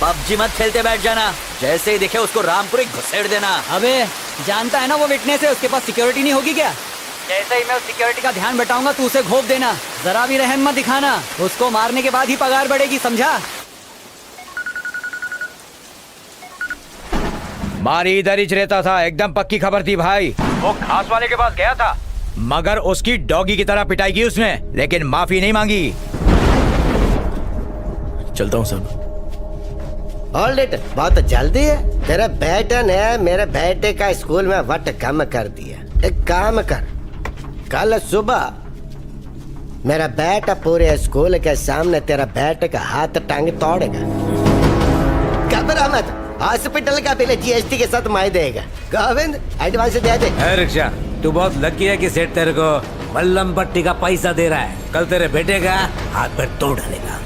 PUBG मत खेलते बैठ जाना, जैसे ही दिखे उसको रामपुरी घुसेड़ देना। अबे जानता है ना वो विटनेस है, उसके पास सिक्योरिटी नहीं होगी क्या? जैसे ही मैं उस सिक्योरिटी का ध्यान बटाऊंगा तू उसे घोप देना, जरा भी रहम मत दिखाना। उसको मारने के बाद ही पगार बढ़ेगी, समझा? मारी इधर ही रहता था, एकदम पक्की खबर थी भाई। वो घास वाले के पास गया था, मगर उसकी डॉगी की तरह पिटाई की उसने, लेकिन माफी नहीं मांगी। चलता हूँ सर। ऑलरेडी बहुत जल्दी है। तेरे बेटे ने मेरे बेटे का स्कूल में वट कम कर दिया। एक काम कर, कल सुबह मेरा बेटा पूरे स्कूल के सामने तेरा बेटे का हाथ टांग तोड़ेगा। घबरा मत, हॉस्पिटल का बिल जीएसटी के साथ मैं देगा। गोविंद एडवांस दे दे। रिक्शा, तू बहुत लकी है कि सेठ तेरे को मल्लम पट्टी का पैसा दे रहा है। कल तेरे बेटे का हाथ पैर तोड़ डालेगा।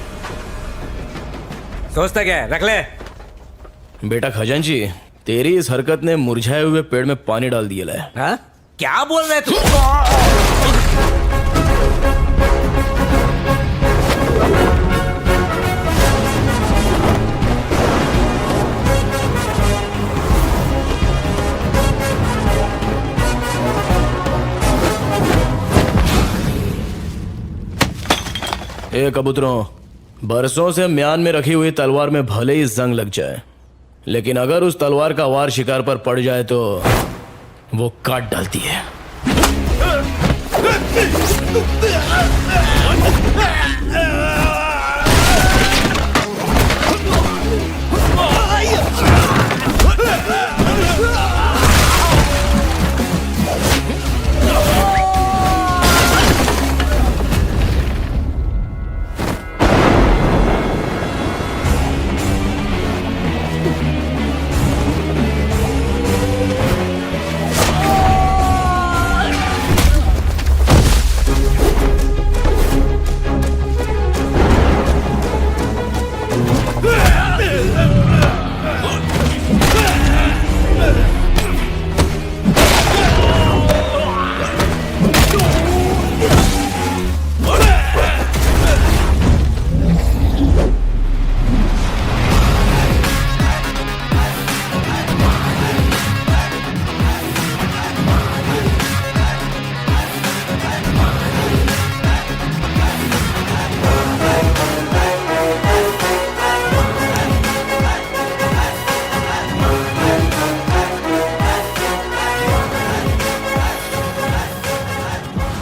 सोचता क्या है, रख ले। बेटा खजांची, तेरी इस हरकत ने मुरझाए हुए पेड़ में पानी डाल दिया है। हाँ? क्या बोल रहे तू? ए कबूतरों, बरसों से म्यान में रखी हुई तलवार में भले ही जंग लग जाए, लेकिन अगर उस तलवार का वार शिकार पर पड़ जाए तो वो काट डालती है।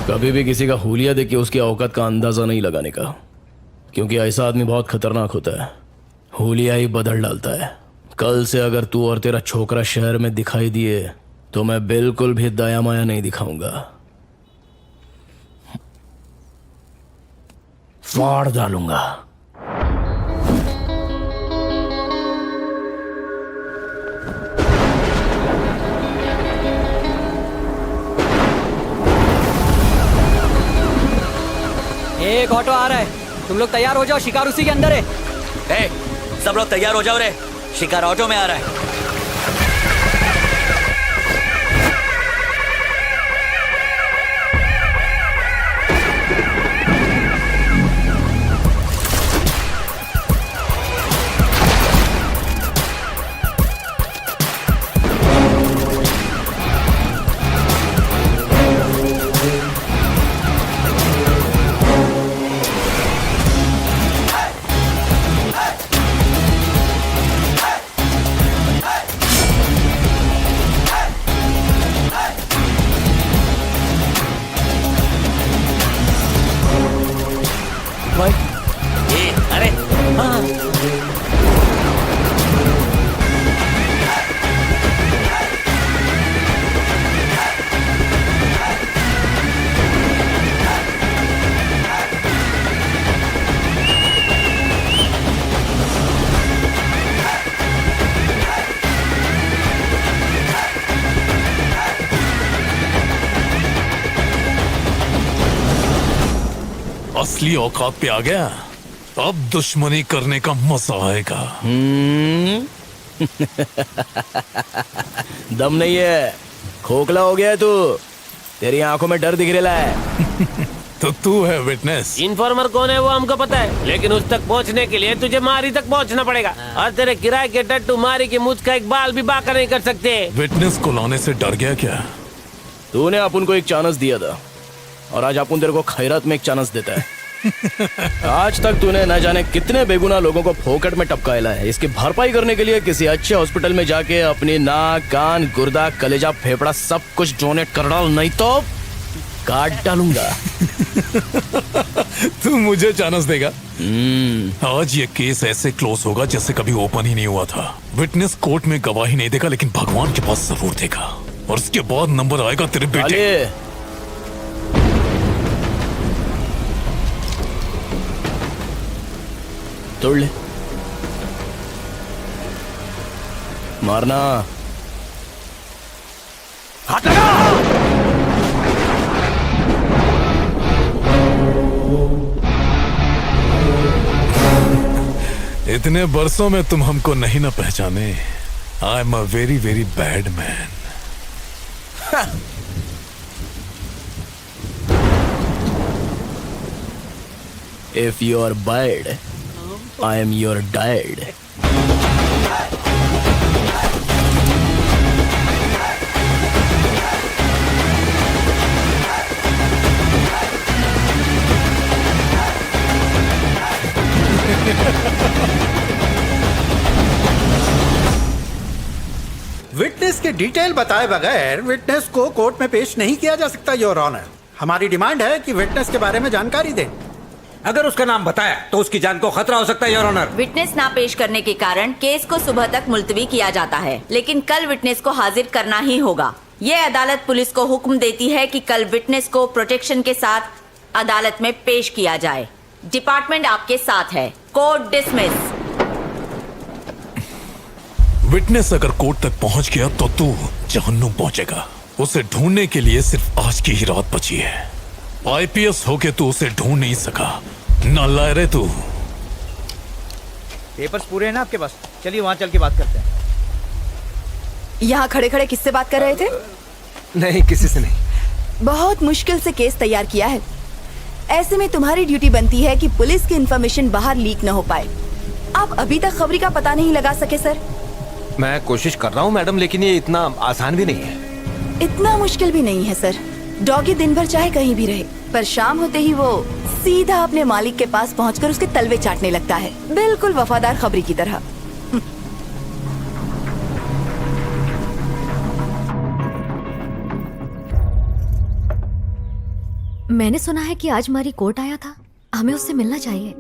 कभी भी किसी का हुलिया देख के उसकी औकात का अंदाजा नहीं लगाने का, क्योंकि ऐसा आदमी बहुत खतरनाक होता है। हुलिया ही बदल डालता है। कल से अगर तू और तेरा छोकरा शहर में दिखाई दिए तो मैं बिल्कुल भी दया माया नहीं दिखाऊंगा, फाड़ डालूंगा। एक ऑटो आ रहा है, तुम लोग तैयार हो जाओ, शिकार उसी के अंदर है। ए, सब लोग तैयार हो जाओ रे, शिकार ऑटो में आ रहा है। अरे हाँ। असली औकात पे आ गया, अब दुश्मनी करने का मजा आएगा। दम नहीं है, खोखला हो गया है तू। तेरी आंखों में डर दिख रहा है। तो तू है विटनेस। इन्फॉर्मर कौन है वो हमको पता है, लेकिन उस तक पहुंचने के लिए तुझे मारी तक पहुंचना पड़ेगा। और तेरे किराए के टट्टू मारी की मुझ का एक बाल भी बाका नहीं कर सकते। विटनेस को लाने से डर गया क्या? तूने अपन को एक चांस दिया था और आज अपन तेरे को खैरात में एक चांस देता है। आज तक तूने न जाने कितने बेगुनाह लोगों को फोकट में टपकाया है। इसकी भरपाई करने के लिए किसी अच्छे हॉस्पिटल में जाके अपनी नाक, कान, गुर्दा, कलेजा, फेफड़ा सब कुछ डोनेट कर डाल, नहीं तो काट डालूंगा। तू मुझे चांस देगा? आज ये केस ऐसे क्लोज होगा जैसे कभी ओपन ही नहीं हुआ था। विटनेस कोर्ट में गवाही नहीं देगा, लेकिन भगवान के पास जरूर देगा, और उसके बाद नंबर आएगा तेरे बेटे। तोड़ ले, मारना। हाथ लगा। इतने बरसों में तुम हमको नहीं ना पहचाने। I am a very very bad man. If you are bad, I am your dad. Witness के डिटेल बताए बगैर विटनेस को कोर्ट में पेश नहीं किया जा सकता योर ऑनर। हमारी डिमांड है कि विटनेस के बारे में जानकारी दें। अगर उसका नाम बताया तो उसकी जान को खतरा हो सकता है योर ऑनर। विटनेस ना पेश करने के कारण केस को सुबह तक मुलतवी किया जाता है, लेकिन कल विटनेस को हाजिर करना ही होगा। ये अदालत पुलिस को हुक्म देती है कि कल विटनेस को प्रोटेक्शन के साथ अदालत में पेश किया जाए। डिपार्टमेंट आपके साथ है। Court dismiss. विटनेस अगर कोर्ट तक पहुंच गया तो तू जहन्नुम पहुंचेगा। उसे ढूंढने के लिए सिर्फ आज की ही रात बची है। आईपीएस होके तू उसे ढूंढ नहीं सका, नालायक तू। पेपर्स पूरे हैं ना आपके पास? चलिए वहां चल के बात करते हैं। यहाँ खड़े खड़े किससे बात कर रहे थे? नहीं, किसी से नहीं। बहुत मुश्किल से केस तैयार किया है। ऐसे में तुम्हारी ड्यूटी बनती है कि पुलिस की इंफॉर्मेशन बाहर लीक न हो पाए। आप अभी तक खबरी का पता नहीं लगा सके सर। मैं कोशिश कर रहा हूँ मैडम, लेकिन ये इतना आसान भी नहीं है। इतना मुश्किल भी नहीं है सर। डॉगी दिन भर चाहे कहीं भी रहे, पर शाम होते ही वो सीधा अपने मालिक के पास पहुंचकर उसके तलवे चाटने लगता है, बिल्कुल वफादार खबरी की तरह। मैंने सुना है कि आज हमारी कोर्ट आया था, हमें उससे मिलना चाहिए।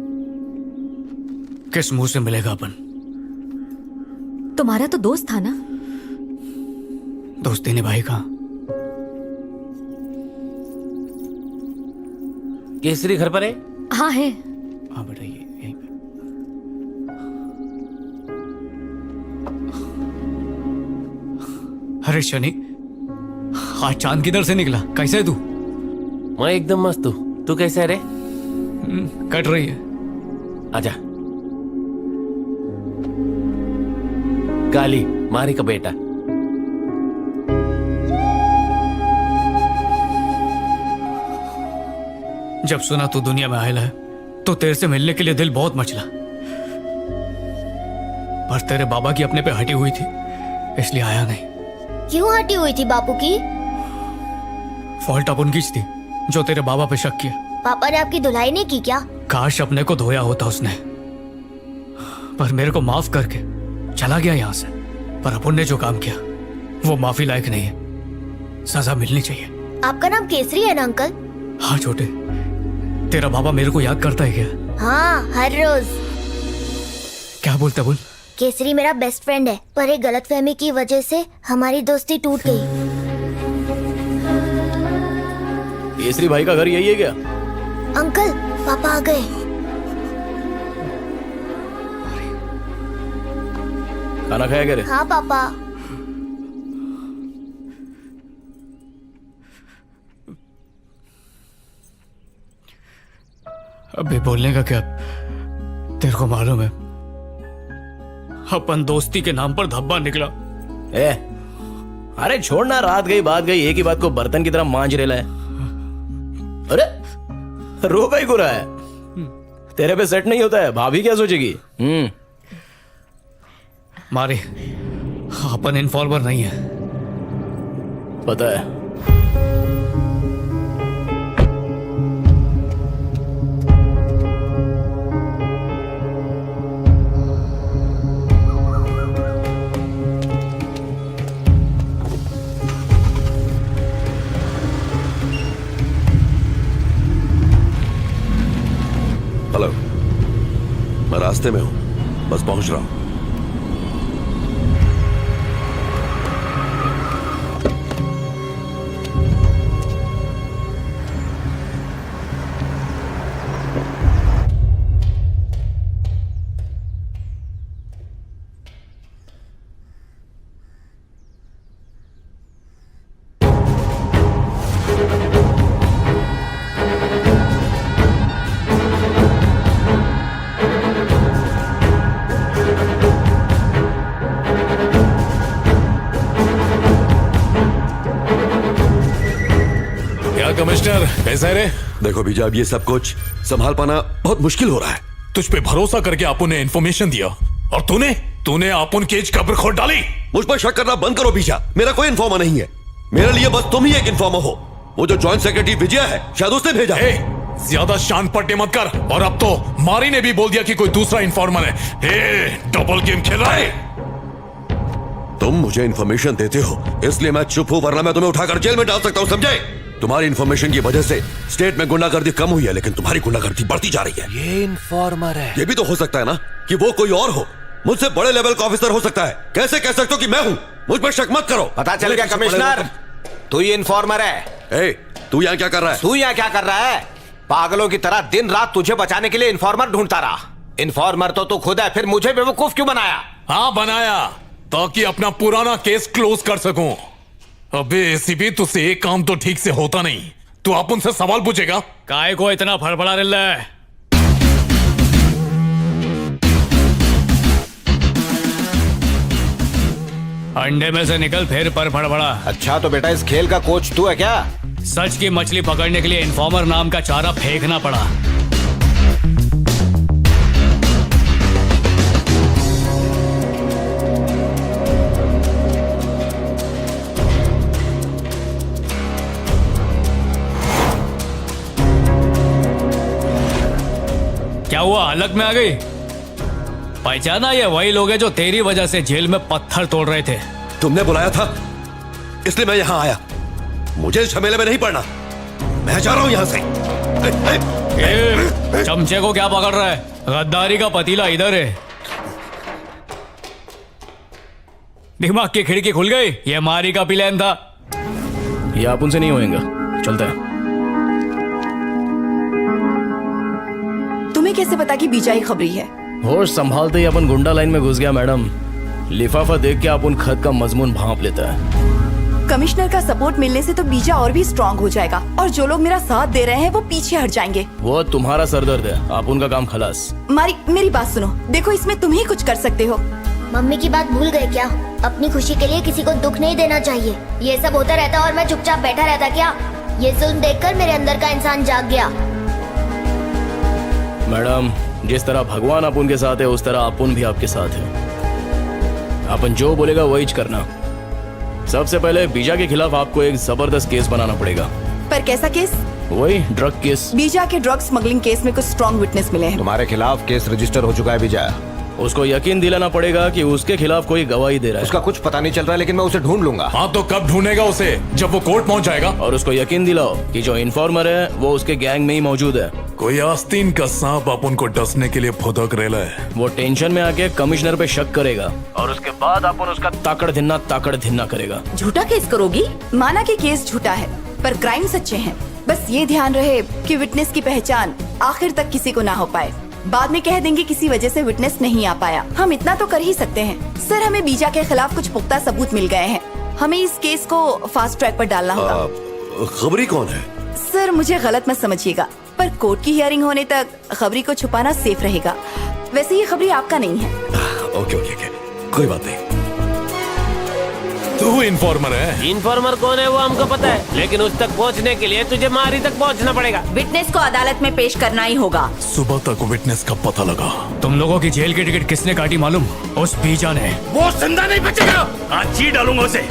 किस मुंह से मिलेगा अपन? तुम्हारा तो दोस्त था ना। दोस्ती निभाई कहाँ? केसरी घर पर है? हाँ है। हाँ बेटा, ये यहीं पे। अरे शनि, आज चांद किधर से निकला? कैसे है तू? मैं एकदम मस्त हूँ। तू कैसे है रे? कट रही है। आजा। काली मारी का बेटा। जब सुना तू दुनिया में आयल है तो तेरे से मिलने के लिए दिल बहुत मचला, पर तेरे बाबा की अपने पे हटी हुई थी इसलिए आया नहीं। क्यों हटी हुई थी बापू की? फॉल्ट अपन की थी जो तेरे बाबा पे शक किया। पापा ने आपकी धुलाई नहीं की क्या? काश अपने को धोया होता उसने, पर मेरे को माफ करके चला गया यहाँ से। पर अपन ने जो काम किया वो माफी लायक नहीं है, सजा मिलनी चाहिए। आपका नाम केसरी है ना अंकल? हाँ छोटे, तेरा बाबा मेरे को याद करता है क्या? हाँ, हर रोज। क्या बोलता? बोल। केसरी मेरा बेस्ट फ्रेंड है, पर एक गलतफहमी की वजह से हमारी दोस्ती टूट गई। केसरी भाई का घर यही है क्या? अंकल, पापा आ गए। खाना खाया क्या रे? हाँ पापा। अबे बोलने का क्या? तेरे को मालूम है अपन दोस्ती के नाम पर धब्बा निकला। ए, अरे छोड़ना, रात गई बात गई, एक ही बात को बर्तन की तरह मांज रेला है। अरे रो का ही गुरा है, तेरे पे सेट नहीं होता है, भाभी क्या सोचेगी? मारी, अपन इन्फॉर्मर नहीं है। पता है। हेलो, मैं रास्ते में हूं, बस पहुंच रहा हूं। कमिश्नर कैसा है रे? देखो बीजा, अब ये सब कुछ संभाल पाना बहुत मुश्किल हो रहा है। तुझ पे भरोसा करके आपू ने इन्फॉर्मेशन दिया और तूने आपन केज कब्र खोद डाली। मुझ पर शक करना बंद करो बीजा, मेरा कोई इन्फॉर्मर नहीं है। मेरे लिए बस तुम ही एक इन्फॉर्मर हो। वो जो जॉइंट सेक्रेटरी विजय है, शायद उसने भेजा। ज्यादा शान पट्टे मत कर। और अब तो मारी ने भी बोल दिया कि कोई दूसरा इन्फॉर्मर है। डबल गेम खेल रहा है। तुम मुझे इन्फॉर्मेशन देते हो इसलिए मैं चुप हूं, वरना मैं तुम्हें उठाकर जेल में डाल सकता हूं, समझे? तुम्हारी इन्फॉर्मेशन की वजह से स्टेट में गुंडागर्दी कम हुई है, लेकिन तुम्हारी गुंडागर्दी बढ़ती जा रही है। ये इन्फॉर्मर है। ये भी तो हो सकता है ना कि वो कोई और हो, मुझसे बड़े लेवल का ऑफिसर हो सकता है। कैसे कह सकते हो कि मैं हूं? मुझ पर शक मत करो। पता चल गया कमिश्नर, तू ही इन्फॉर्मर है। ए, तू यहाँ क्या कर रहा है? तू यहाँ क्या कर रहा है? पागलों की तरह दिन रात तुझे बचाने के लिए इन्फॉर्मर ढूंढता रहा। इन्फॉर्मर तो तू खुद है, फिर मुझे बेवकूफ क्यों बनाया? हाँ बनाया, ताकि अपना पुराना केस क्लोज कर सकूं। अबे एसीपी, तुझसे एक काम तो ठीक से होता नहीं। तू आप उनसे सवाल पूछेगा? काय को इतना फड़फड़ा रहा है? अंडे में से निकल फिर पर फड़फड़ा। अच्छा तो बेटा, इस खेल का कोच तू है क्या? सच की मछली पकड़ने के लिए इन्फॉर्मर नाम का चारा फेंकना पड़ा। क्या हुआ, हलक में आ गई? पहचाना? ये वही लोग हैं जो तेरी वजह से जेल में पत्थर तोड़ रहे थे। तुमने बुलाया था इसलिए मैं यहाँ आया। मुझे इस झमेले में नहीं पड़ना, मैं जा रहा हूँ यहाँ से। चमचे को क्या पकड़ रहा है? गद्दारी का पतीला इधर है। दिमाग की खिड़की खुल गई। ये मारी का प्लान था। ये आप उनसे नहीं होएगा, चलता है। तुम्हें कैसे पता कि बीजा ही खबरी है? होश संभालते ही अपन गुंडा लाइन में घुस गया मैडम। लिफाफा देख के अपन खत का मजमून भांप लेता है। कमिश्नर का सपोर्ट मिलने से तो बीजा और भी स्ट्रांग हो जाएगा, और जो लोग मेरा साथ दे रहे हैं वो पीछे हट जाएंगे। वो तुम्हारा सरदर्द है, आप उनका काम खलास। मारी, मेरी बात सुनो। देखो, इसमें तुम ही कुछ कर सकते हो। मम्मी की बात भूल गए क्या? अपनी खुशी के लिए किसी को दुख नहीं देना चाहिए। ये सब होता रहता और मैं चुपचाप बैठा रहता क्या? ये जुल्म देखकर मेरे अंदर का इंसान जाग गया। मैडम, जिस तरह भगवान अपन के साथ है उस तरह अपन भी आपके साथ है। अपन जो बोलेगा वही करना। सबसे पहले बीजा के खिलाफ आपको एक जबरदस्त केस बनाना पड़ेगा। पर कैसा केस? वही ड्रग केस। बीजा के ड्रग स्मगलिंग केस में कुछ स्ट्रॉन्ग विटनेस मिले हैं। तुम्हारे खिलाफ केस रजिस्टर हो चुका है बीजा। उसको यकीन दिलाना पड़ेगा कि उसके खिलाफ कोई गवाही दे रहा है। उसका कुछ पता नहीं चल रहा है, लेकिन मैं उसे ढूंढ लूंगा। हाँ तो कब ढूंढेगा उसे? जब वो कोर्ट पहुंच जाएगा। और उसको यकीन दिलाओ कि जो इन्फॉर्मर है वो उसके गैंग में ही मौजूद है। कोई आस्तीन का सांप अपन को डसने के लिए फुदक रेला है। वो टेंशन में आके कमिश्नर पे शक करेगा और उसके बाद अपन उसका ताकड़ धिन्ना करेगा। झूठा केस करोगी? माना कि केस झूठा है, पर क्राइम सच्चे हैं। बस ये ध्यान रहे कि विटनेस की पहचान आखिर तक किसी को ना हो पाए। बाद में कह देंगे किसी वजह से विटनेस नहीं आ पाया। हम इतना तो कर ही सकते हैं। सर, हमें बीजा के खिलाफ कुछ पुख्ता सबूत मिल गए हैं। हमें इस केस को फास्ट ट्रैक पर डालना होगा। खबरी कौन है? सर, मुझे गलत मत समझिएगा, पर कोर्ट की हियरिंग होने तक खबरी को छुपाना सेफ रहेगा। वैसे ये खबरी आपका नहीं है। ओके, कोई बात नहीं। तू इन्फॉर्मर है? इन्फॉर्मर कौन है वो हमको पता है, लेकिन उस तक पहुंचने के लिए तुझे मारी तक पहुंचना पड़ेगा। विटनेस को अदालत में पेश करना ही होगा। सुबह तक विटनेस का पता लगा। तुम लोगों की जेल की टिकट किसने काटी मालूम? उस बीजा ने। वो जिंदा नहीं बचेगा। आज जी डालूंगा उसे।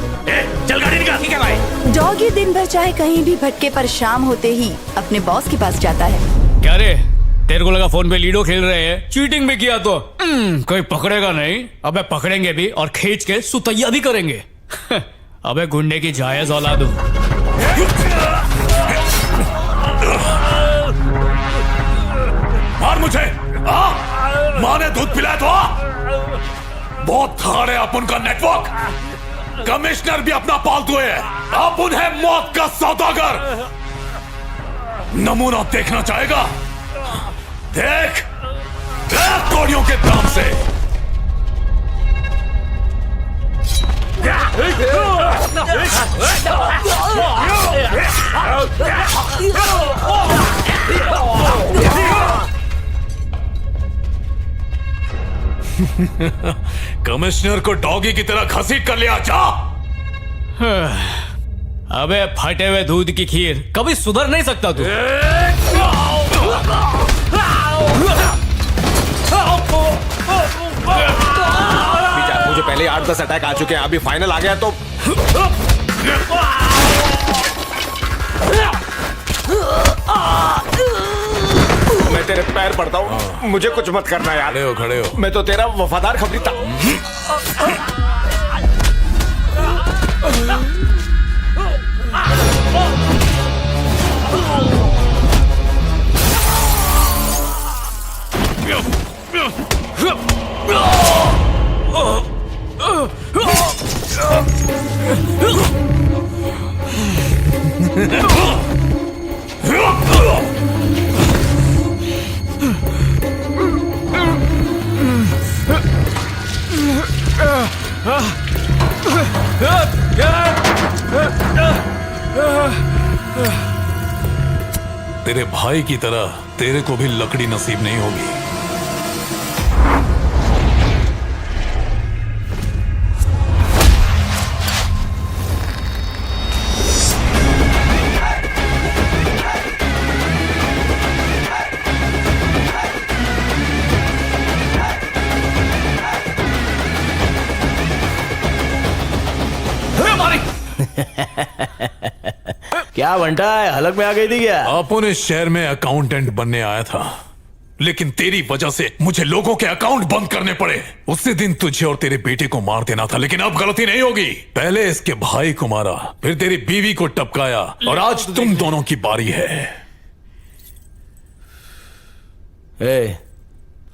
चल गाड़ी निकाल। ठीक है भाई। डॉगी दिन भर चाहे कहीं भी भटके पर शाम होते ही अपने बॉस के पास जाता है। क्या रे, तेरे को लगा फोन पे लीडो खेल रहे हैं? चीटिंग भी किया तो कोई पकड़ेगा नहीं। अबे पकड़ेंगे भी और खींच के सुतैया भी करेंगे। अबे गुंडे की जायज औलाद हूं। मार मुझे। माँ ने दूध पिलाया तो बहुत थाड़ है अपन का नेटवर्क। कमिश्नर भी अपना पालतू है। अपन है मौत का सौदागर। नमूना देखना चाहेगा? देख कोड़ियों के दाम से। कमिश्नर को डॉगी की तरह घसीट कर लिया। जा। अबे फटे हुए दूध की खीर, कभी सुधर नहीं सकता तू। मुझे पहले 8-10 अटैक आ चुके हैं, अभी फाइनल आ गया तो मैं तेरे पैर पड़ता हूँ। मुझे कुछ मत करना यार। खड़े हो। मैं तो तेरा वफादार खबरी था। तेरे भाई की तरह तेरे को भी लकड़ी नसीब नहीं होगी। क्या बंटा है, हलक में आ गई थी क्या? अपन इस शहर में अकाउंटेंट बनने आया था, लेकिन तेरी वजह से मुझे लोगों के अकाउंट बंद करने पड़े। उसी दिन तुझे और तेरे बेटे को मार देना था, लेकिन अब गलती नहीं होगी। पहले इसके भाई को मारा, फिर तेरी बीवी को टपकाया, और आज तुम दोनों की बारी है।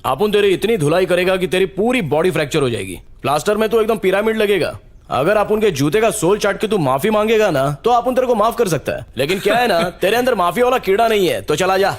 अपन तेरी इतनी धुलाई करेगा कि तेरी पूरी बॉडी फ्रैक्चर हो जाएगी। प्लास्टर में तो एकदम पिरामिड लगेगा। अगर अपन के जूते का सोल चाट के तू माफी मांगेगा ना, तो अपन तेरे को माफ कर सकता है। लेकिन क्या है ना, तेरे अंदर माफी वाला कीड़ा नहीं है, तो चला जा।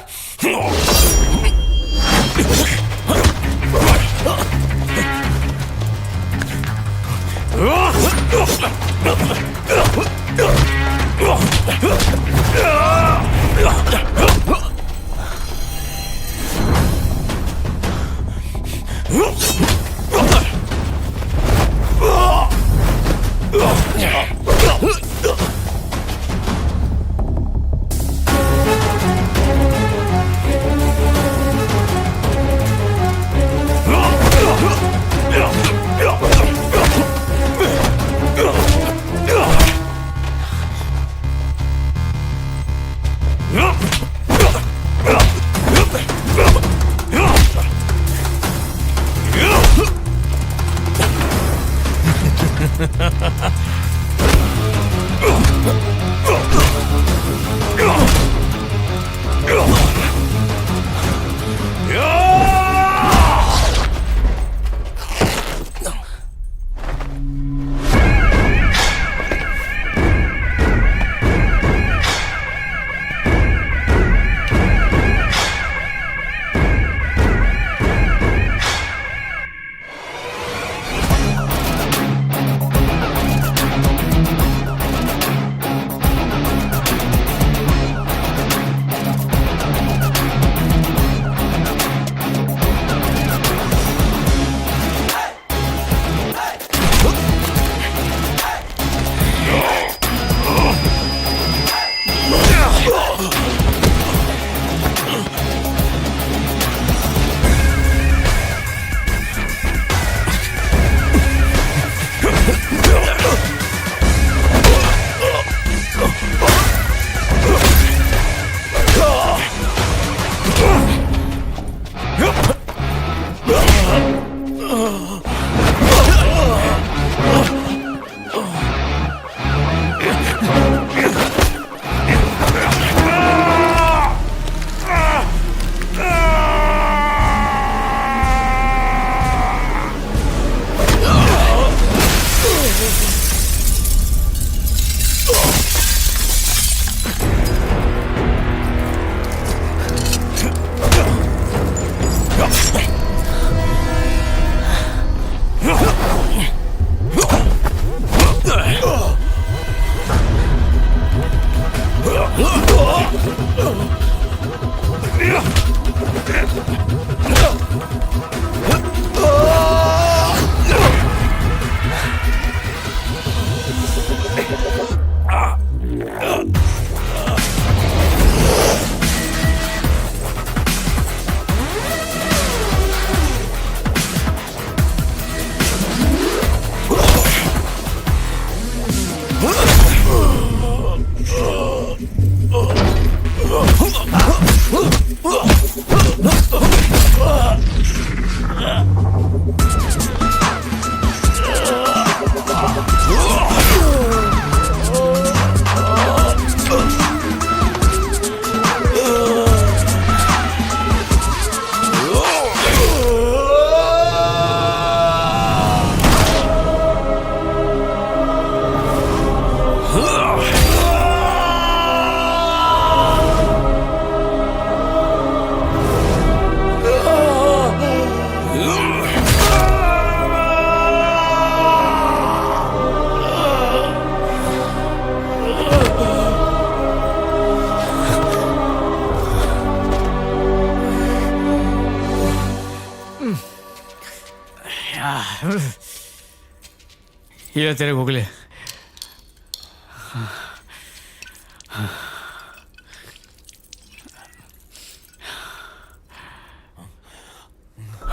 ये तेरे गुगले।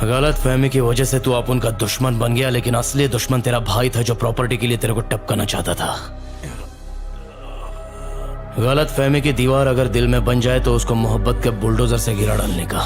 गलत फहमी की वजह से तू अपन का दुश्मन बन गया, लेकिन असली दुश्मन तेरा भाई था जो प्रॉपर्टी के लिए तेरे को टपकाना चाहता था। गलत फहमी की दीवार अगर दिल में बन जाए तो उसको मोहब्बत के बुलडोजर से गिरा डालने का।